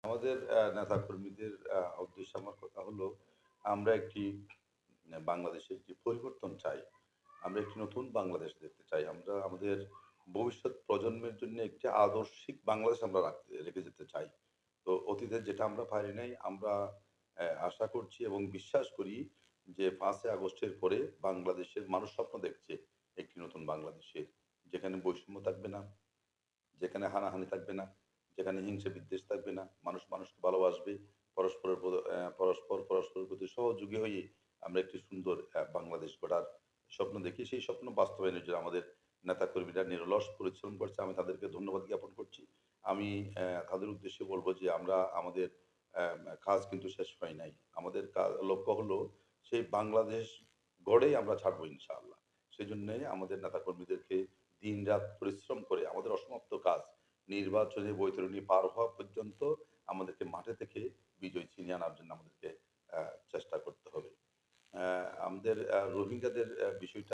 আমাদের নেতাকর্মীদের উদ্দেশ্যে আমার কথা হলো, আমরা একটি বাংলাদেশে একটি পরিবর্তন চাই। আমরা একটি নতুন বাংলাদেশ দেখতে চাই। আমরা আমাদের ভবিষ্যৎ প্রজন্মের জন্য একটি আদর্শিক বাংলাদেশ আমরা রেখে যেতে চাই। তো অতীতে যেটা আমরা পারি নাই, আমরা আশা করছি এবং বিশ্বাস করি যে ৫ই আগস্টের পরে বাংলাদেশের মানুষ স্বপ্ন দেখছে একটি নতুন বাংলাদেশের। যেখানে বৈষম্য থাকবে না, যেখানে হানাহানি থাকবে না, যেখানে হিংসা বিদ্বেষ থাকবে না, মানুষ মানুষকে ভালোবাসবে, পরস্পরের প্রতি সহযোগী হয়ে আমরা একটি সুন্দর বাংলাদেশ গড়ার স্বপ্ন দেখি। সেই স্বপ্ন বাস্তবায়নের জন্য আমাদের নেতাকর্মীরা নিরলস পরিশ্রম করছে। আমি তাদেরকে ধন্যবাদ জ্ঞাপন করছি। আমি তাদের উদ্দেশ্যে বলব যে আমরা আমাদের কাজ কিন্তু শেষ হয় নাই। আমাদের লক্ষ্য হলো সেই বাংলাদেশ গড়েই আমরা ছাড়বো ইনশাআল্লাহ। সেজন্যে আমাদের নেতাকর্মীদেরকে দিনরাত পরিশ্রম করে আমাদের অসমাপ্ত কাজ নির্বাচনী বৈতরণী পার হওয়া পর্যন্ত আমাদেরকে মাঠে থেকে বিজয় ছিনিয়ে আনার জন্য আমাদেরকে চেষ্টা করতে হবে। আমাদের রোহিঙ্গাদের বিষয়টা